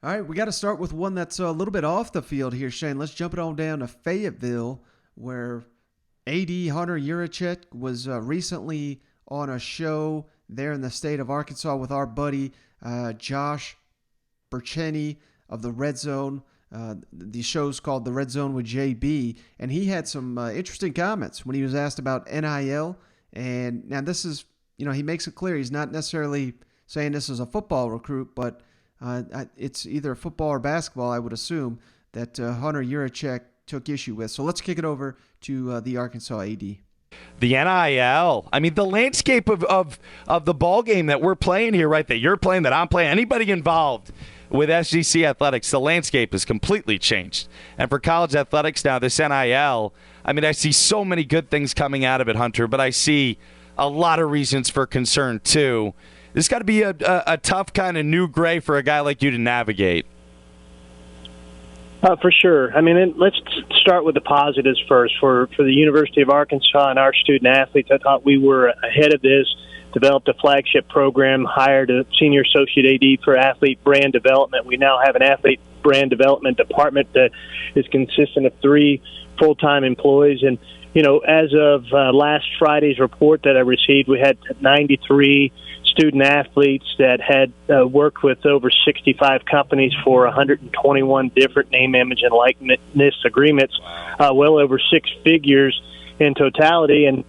All right, we got to start with one that's a little bit off the field here, Shane. Let's jump it on down to Fayetteville, where AD Hunter Yurachek was recently on a show there in the state of Arkansas with our buddy Josh Burcheni of the Red Zone. The show's called The Red Zone with JB, and he had some interesting comments when he was asked about NIL. And now this is, he makes it clear he's not necessarily saying this is a football recruit, but it's either football or basketball, I would assume, that Hunter Yurachek took issue with. So let's kick it over to the Arkansas AD. The NIL. I mean, the landscape of the ball game that we're playing here, right, that you're playing, that I'm playing, anybody involved with SGC athletics, the landscape has completely changed. And for college athletics now, this NIL, I mean, I see so many good things coming out of it, Hunter, but I see a lot of reasons for concern, too. This got to be a tough kind of new gray for a guy like you to navigate. For sure. I mean, let's start with the positives first. For the University of Arkansas and our student athletes, I thought we were ahead of this, developed a flagship program, hired a senior associate AD for athlete brand development. We now have an athlete brand development department that is consistent of 3 full-time employees. And, as of last Friday's report that I received, we had 93 student athletes that had worked with over 65 companies for 121 different name, image, and likeness agreements, well over 6 figures in totality. And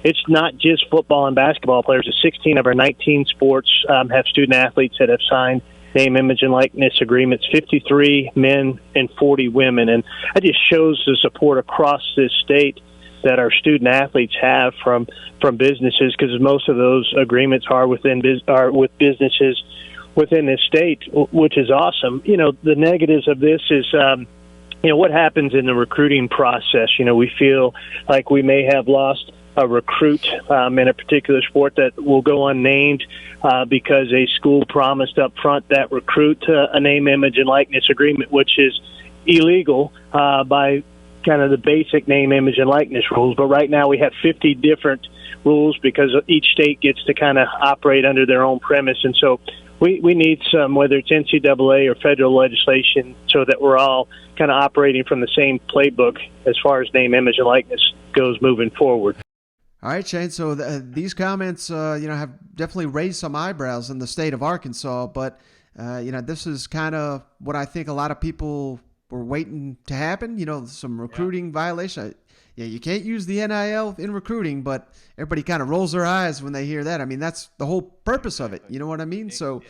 it's not just football and basketball players. 16 of our 19 sports have student athletes that have signed name, image, and likeness agreements, 53 men and 40 women. And that just shows the support across this state that our student athletes have from businesses, because most of those agreements are with businesses within this state, which is awesome. The negatives of this is, what happens in the recruiting process. We feel like we may have lost a recruit in a particular sport that will go unnamed because a school promised up front that recruit a name, image, and likeness agreement, which is illegal by kind of the basic name, image, and likeness rules. But right now we have 50 different rules because each state gets to kind of operate under their own premise. And so we need some, whether it's NCAA or federal legislation, so that we're all kind of operating from the same playbook as far as name, image, and likeness goes moving forward. All right, Shane. So these comments, have definitely raised some eyebrows in the state of Arkansas. But, this is kind of what I think a lot of people were waiting to happen. Some recruiting violation. You can't use the NIL in recruiting, but everybody kind of rolls their eyes when they hear that. I mean, that's the whole purpose of it. You know what I mean? So,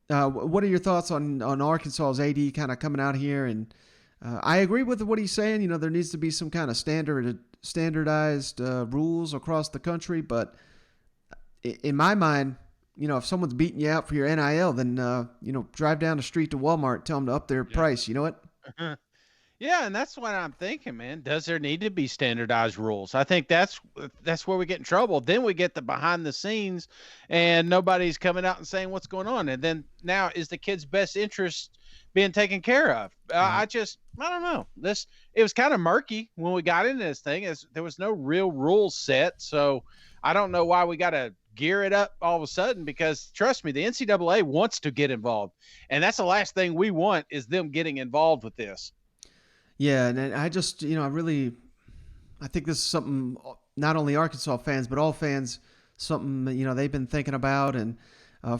what are your thoughts on Arkansas's AD kind of coming out here? And I agree with what he's saying. There needs to be some kind of standardized rules across the country. But in my mind, if someone's beating you out for your NIL, then, drive down the street to Walmart, tell them to up their price. You know what? Yeah, and that's what I'm thinking, man. Does there need to be standardized rules? I think that's where we get in trouble. Then we get the behind the scenes, and nobody's coming out and saying what's going on. And then now, is the kid's best interest being taken care of? I don't know. It was kind of murky when we got into this thing. There was no real rules set, so I don't know why we got to gear it up all of a sudden, because trust me, the NCAA wants to get involved, and that's the last thing we want is them getting involved with this. Yeah, and I just, I think this is something not only Arkansas fans, but all fans, something, they've been thinking about. And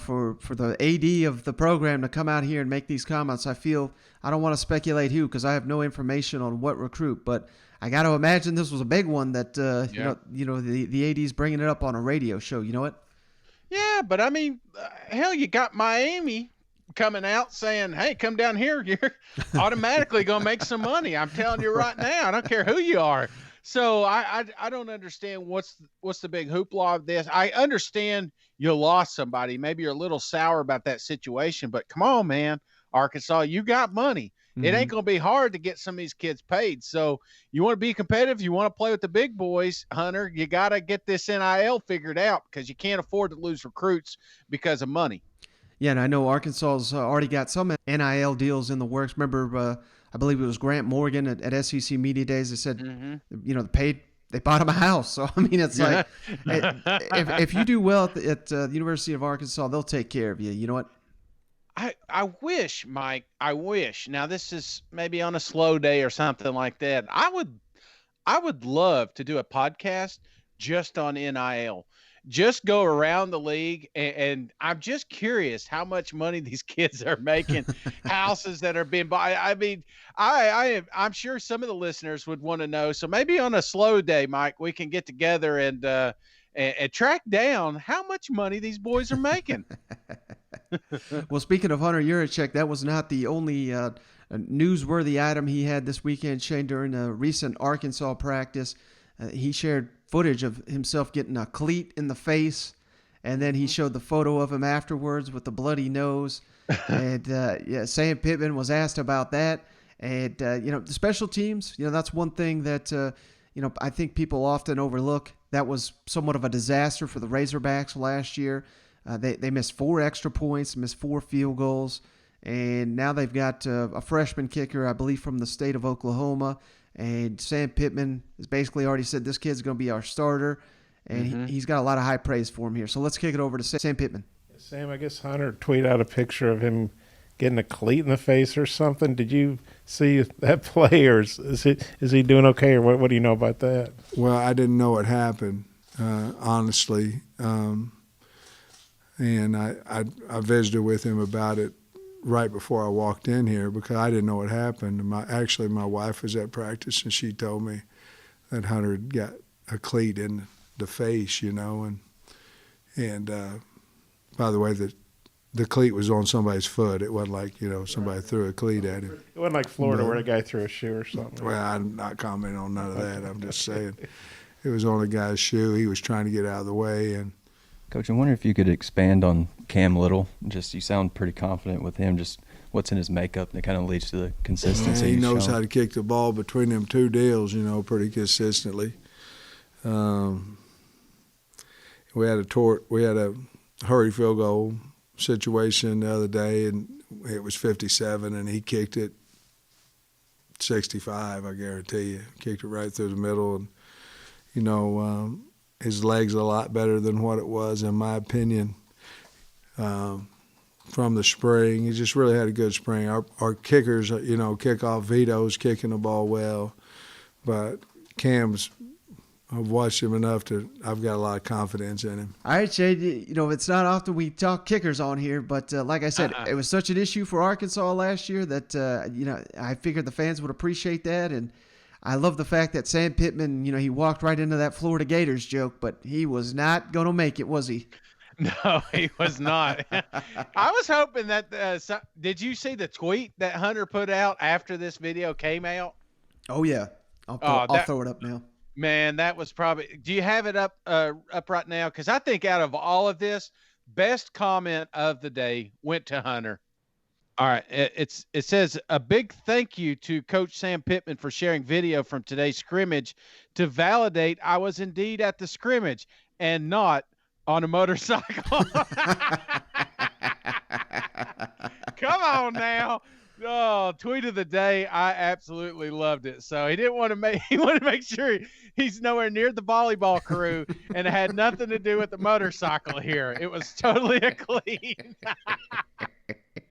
for the AD of the program to come out here and make these comments, I don't want to speculate who, because I have no information on what recruit, but I got to imagine this was a big one that, the AD's bringing it up on a radio show. You know what? Yeah, but I mean, hell, you got Miami coming out saying, hey, come down here. You're automatically going to make some money. I'm telling you right now. I don't care who you are. So I don't understand what's the big hoopla of this. I understand you lost somebody. Maybe you're a little sour about that situation, but come on, man. Arkansas, you got money. Mm-hmm. It ain't going to be hard to get some of these kids paid. So you want to be competitive, you want to play with the big boys, Hunter, you got to get this NIL figured out, because you can't afford to lose recruits because of money. Yeah, and I know Arkansas's already got some NIL deals in the works. Remember, I believe it was Grant Morgan at SEC Media Days. They said, they bought him a house. So, I mean, it's like, if you do well at the University of Arkansas, they'll take care of you. You know what? I wish, Mike, I wish. Now this is maybe on a slow day or something like that. I would love to do a podcast just on NIL. Just go around the league, and I'm just curious how much money these kids are making, houses that are being bought. I mean, I'm sure some of the listeners would want to know. So maybe on a slow day, Mike, we can get together and track down how much money these boys are making. Well, speaking of Hunter Yurachek, that was not the only newsworthy item he had this weekend, Shane, during a recent Arkansas practice. He shared footage of himself getting a cleat in the face, and then he showed the photo of him afterwards with the bloody nose. And Sam Pittman was asked about that. And, the special teams, that's one thing that, I think people often overlook. That was somewhat of a disaster for the Razorbacks last year. They missed 4 extra points, missed 4 field goals, and now they've got a freshman kicker, I believe, from the state of Oklahoma. And Sam Pittman has basically already said this kid's going to be our starter, and he's got a lot of high praise for him here. So let's kick it over to Sam Pittman. Sam, I guess Hunter tweeted out a picture of him getting a cleat in the face or something. Did you see that play, or is he doing okay, or what do you know about that? Well, I didn't know what happened, honestly. And I visited with him about it right before I walked in here because I didn't know what happened. My wife was at practice, and she told me that Hunter had got a cleat in the face, and by the way, the cleat was on somebody's foot. It wasn't like, somebody threw a cleat at him. It wasn't like Florida where the guy threw a shoe or something. Well, I'm not commenting on none of that. I'm just saying it was on the guy's shoe. He was trying to get out of the way. And Coach, I wonder if you could expand on Cam Little. Just, you sound pretty confident with him. Just what's in his makeup that kind of leads to the consistency. He knows how to kick the ball between them 2 deals, pretty consistently. We had a hurry field goal situation the other day, and it was 57, and he kicked it 65. I guarantee you, kicked it right through the middle, and his leg's a lot better than what it was, in my opinion, from the spring. He just really had a good spring. Our kickers, kickoff Vito's kicking the ball well, but Cam's, I've watched him enough I've got a lot of confidence in him. All right, Shade, it's not often we talk kickers on here, but like I said, it was such an issue for Arkansas last year that, I figured the fans would appreciate that, and I love the fact that Sam Pittman, he walked right into that Florida Gators joke, but he was not going to make it, was he? No, he was not. I was hoping that did you see the tweet that Hunter put out after this video came out? Oh, yeah. I'll throw it up now. Man, that was probably – do you have it up right now? Because I think out of all of this, best comment of the day went to Hunter. All right. It says, a big thank you to Coach Sam Pittman for sharing video from today's scrimmage to validate I was indeed at the scrimmage and not on a motorcycle. Come on now. Oh, tweet of the day. I absolutely loved it. So he wanted to make sure he's nowhere near the volleyball crew, and it had nothing to do with the motorcycle here. It was totally a clean.